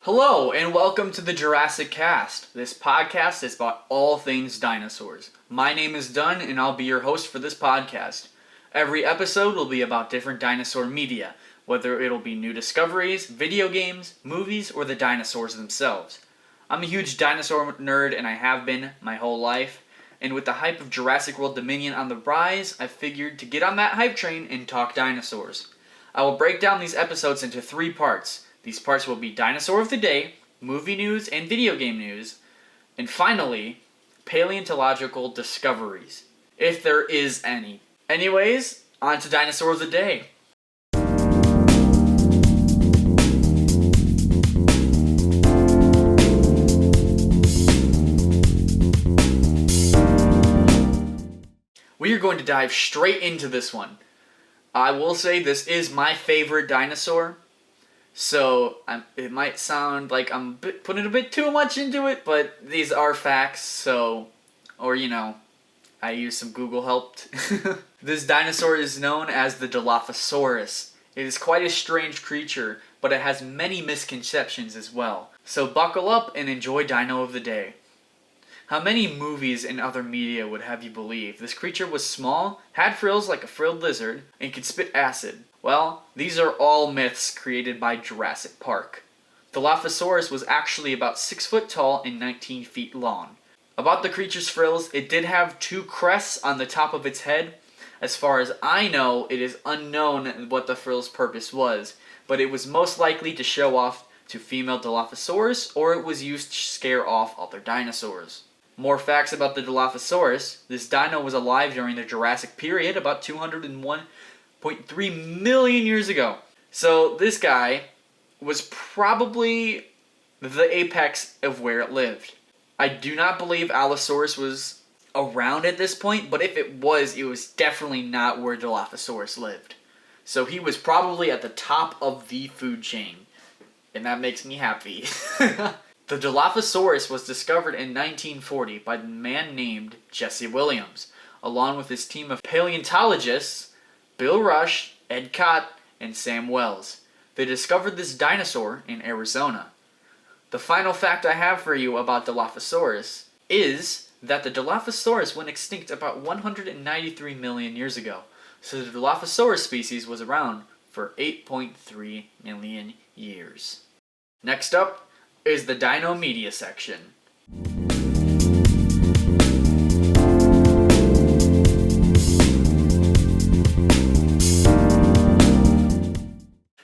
Hello, and welcome to the Jurassic Cast. This podcast is about all things dinosaurs. My name is Dunn, and I'll be your host for this podcast. Every episode will be about different dinosaur media, whether it'll be new discoveries, video games, movies, or the dinosaurs themselves. I'm a huge dinosaur nerd, and I have been my whole life. And with the hype of Jurassic World Dominion on the rise, I figured to get on that hype train and talk dinosaurs. I will break down these episodes into 3 parts. These parts will be Dinosaur of the Day, movie news and video game news, and finally, paleontological discoveries, if there is any. Anyways, on to Dinosaur of the Day. We are going to dive straight into this one. I will say this is my favorite dinosaur. So, it might sound like I'm putting a bit too much into it, but these are facts, I use some Google help. This dinosaur is known as the Dilophosaurus. It is quite a strange creature, but it has many misconceptions as well. So buckle up and enjoy Dino of the Day. How many movies and other media would have you believe this creature was small, had frills like a frilled lizard, and could spit acid? Well, these are all myths created by Jurassic Park. The Dilophosaurus was actually about 6 foot tall and 19 feet long. About the creature's frills, it did have 2 crests on the top of its head. As far as I know, it is unknown what the frill's purpose was, but it was most likely to show off to female Dilophosaurus, or it was used to scare off other dinosaurs. More facts about the Dilophosaurus. This dino was alive during the Jurassic period, about 201.3 million years ago. So this guy was probably the apex of where it lived. I do not believe Allosaurus was around at this point, but if it was definitely not where Dilophosaurus lived. So he was probably at the top of the food chain, and that makes me happy. The Dilophosaurus was discovered in 1940 by a man named Jesse Williams, along with his team of paleontologists Bill Rush, Ed Cott, and Sam Wells. They discovered this dinosaur in Arizona. The final fact I have for you about Dilophosaurus is that the Dilophosaurus went extinct about 193 million years ago, so the Dilophosaurus species was around for 8.3 million years. Next up is the Dino Media section.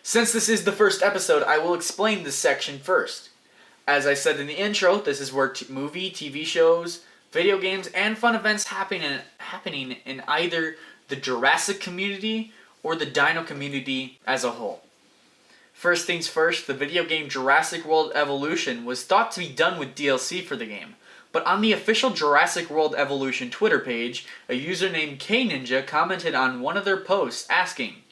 Since this is the first episode, I will explain this section first. As I said in the intro, this is where movie, TV shows, video games, and fun events happening in either the Jurassic community or the Dino community as a whole. First things first, the video game Jurassic World Evolution was thought to be done with DLC for the game, but on the official Jurassic World Evolution Twitter page, a user named KNinja commented on one of their posts asking,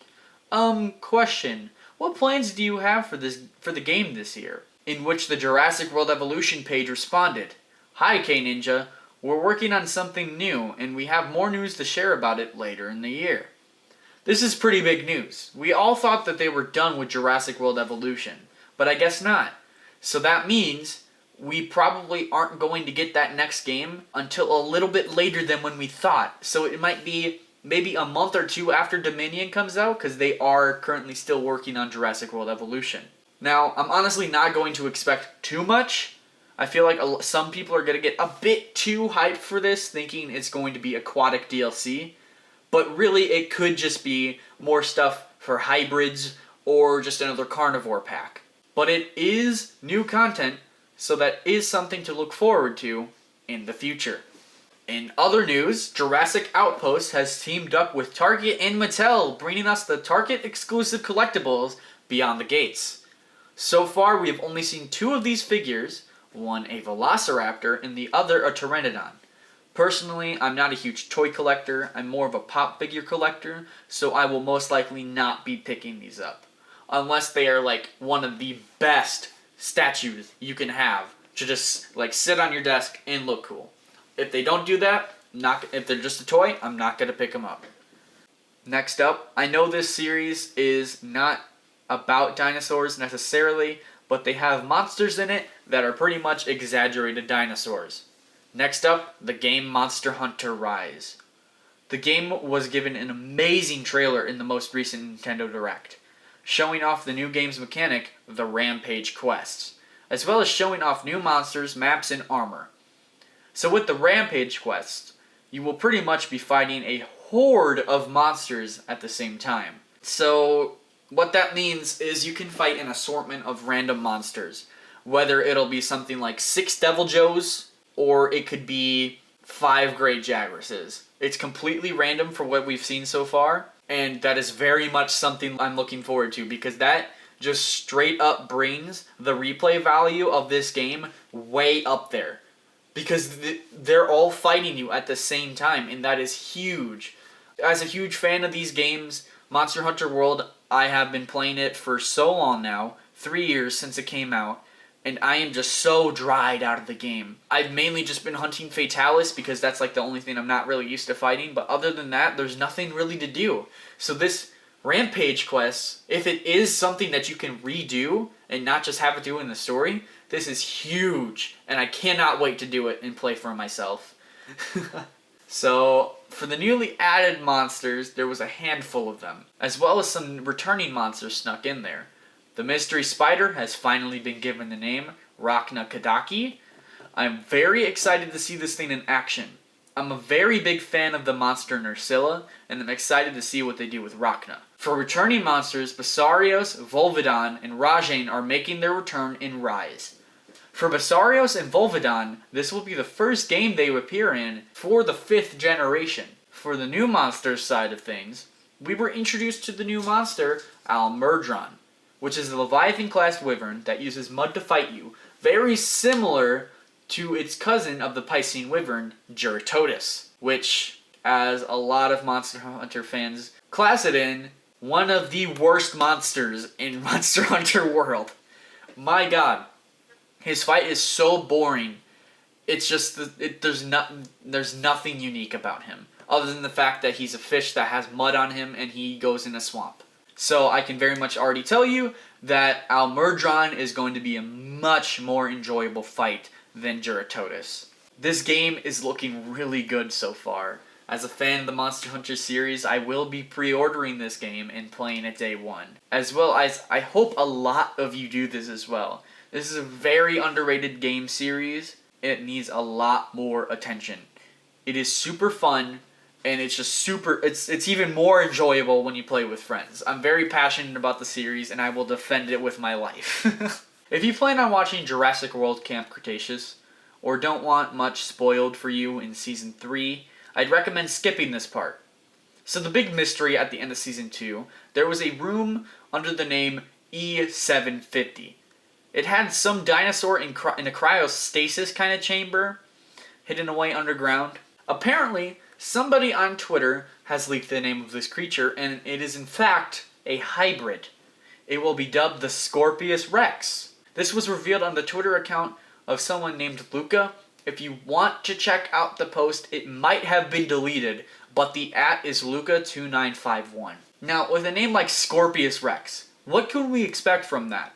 question, what plans do you have for the game this year? In which the Jurassic World Evolution page responded, Hi KNinja, we're working on something new, and we have more news to share about it later in the year. This is pretty big news. We all thought that they were done with Jurassic World Evolution, but I guess not. So that means we probably aren't going to get that next game until a little bit later than when we thought. So it might be maybe a month or 2 after Dominion comes out, because they are currently still working on Jurassic World Evolution. Now, I'm honestly not going to expect too much. I feel like some people are going to get a bit too hyped for this, thinking it's going to be aquatic DLC. But really, it could just be more stuff for hybrids or just another carnivore pack. But it is new content, so that is something to look forward to in the future. In other news, Jurassic Outpost has teamed up with Target and Mattel, bringing us the Target exclusive collectibles Beyond the Gates. So far, we have only seen 2 of these figures, one a Velociraptor and the other a Pteranodon. Personally, I'm not a huge toy collector, I'm more of a pop figure collector, so I will most likely not be picking these up. Unless they are like one of the best statues you can have to just like sit on your desk and look cool. If they don't do that, if they're just a toy, I'm not going to pick them up. Next up, I know this series is not about dinosaurs necessarily, but they have monsters in it that are pretty much exaggerated dinosaurs. Next up, the game Monster Hunter Rise. The game was given an amazing trailer in the most recent Nintendo Direct, showing off the new game's mechanic, the Rampage quests, as well as showing off new monsters, maps, and armor. So with the Rampage quests, you will pretty much be fighting a horde of monsters at the same time. So what that means is you can fight an assortment of random monsters, whether it'll be something like 6 Devil Joes, or it could be 5 Great Jagresses. It's completely random for what we've seen so far, and that is very much something I'm looking forward to, because that just straight up brings the replay value of this game way up there. Because they're all fighting you at the same time, and that is huge. As a huge fan of these games, Monster Hunter World, I have been playing it for so long now, 3 years since it came out, and I am just so dried out of the game. I've mainly just been hunting Fatalis because that's like the only thing I'm not really used to fighting, but other than that, there's nothing really to do. So this Rampage quest, if it is something that you can redo and not just have it do in the story, this is huge, and I cannot wait to do it and play for myself. So, for the newly added monsters, there was a handful of them, as well as some returning monsters snuck in there. The mystery spider has finally been given the name Rachna Kadaki. I'm very excited to see this thing in action. I'm a very big fan of the monster Nursilla, and I'm excited to see what they do with Rachna. For returning monsters, Basarios, Volvidon, and Rajane are making their return in Rise. For Basarios and Volvidon, this will be the first game they appear in for the 5th generation. For the new monsters side of things, we were introduced to the new monster, Almurdron, which is a Leviathan-class wyvern that uses mud to fight you, very similar to its cousin of the Piscine wyvern, Juratotus, which, as a lot of Monster Hunter fans class it in, one of the worst monsters in Monster Hunter World. My god, his fight is so boring. It's just, there's nothing unique about him, other than the fact that he's a fish that has mud on him and he goes in a swamp. So I can very much already tell you that Almurdron is going to be a much more enjoyable fight than Juratotus. This game is looking really good so far. As a fan of the Monster Hunter series, I will be pre-ordering this game and playing it day one. As well as, I hope a lot of you do this as well. This is a very underrated game series. It needs a lot more attention. It is super fun, and it's just it's even more enjoyable when you play with friends. I'm very passionate about the series, and I will defend it with my life. If you plan on watching Jurassic World Camp Cretaceous, or don't want much spoiled for you in Season 3, I'd recommend skipping this part. So the big mystery at the end of Season 2, there was a room under the name E750. It had some dinosaur in a cryostasis kind of chamber, hidden away underground. Apparently, somebody on Twitter has leaked the name of this creature, and it is in fact a hybrid. It will be dubbed the Scorpius Rex. This was revealed on the Twitter account of someone named Luca. If you want to check out the post, it might have been deleted, but the @ is Luca2951. Now, with a name like Scorpius Rex, what could we expect from that?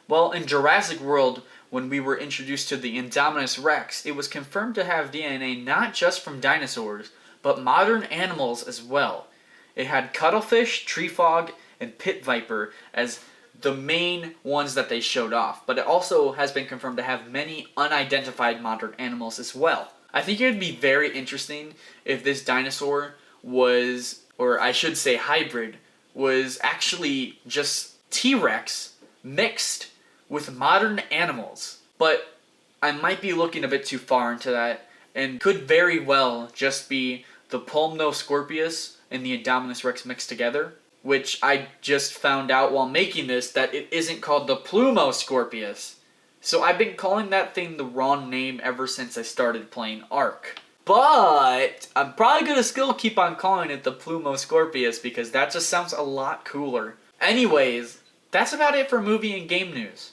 Well, in Jurassic World, when we were introduced to the Indominus Rex, it was confirmed to have DNA not just from dinosaurs, but modern animals as well. It had cuttlefish, tree frog, and pit viper as the main ones that they showed off, but it also has been confirmed to have many unidentified modern animals as well. I think it would be very interesting if this dinosaur was, or I should say hybrid, was actually just T-Rex mixed with modern animals. But I might be looking a bit too far into that, and could very well just be the Pulmonoscorpius and the Indominus Rex mixed together, which I just found out while making this that it isn't called the Plumoscorpius. So I've been calling that thing the wrong name ever since I started playing Ark. But I'm probably going to still keep on calling it the Plumoscorpius because that just sounds a lot cooler. Anyways, that's about it for movie and game news.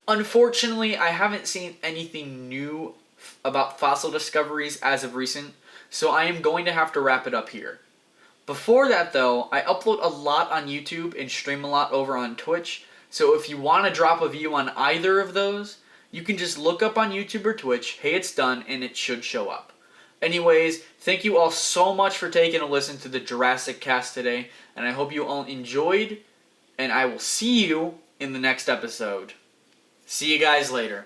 Unfortunately, I haven't seen anything new about fossil discoveries as of recent, so I am going to have to wrap it up here. Before that, though, I upload a lot on YouTube and stream a lot over on Twitch. So if you want to drop a view on either of those, you can just look up on YouTube or Twitch, "Hey, it's Dunn," and it should show up. Anyways, thank you all so much for taking a listen to the Jurassic Cast today, and I hope you all enjoyed, and I will see you in the next episode. See you guys later.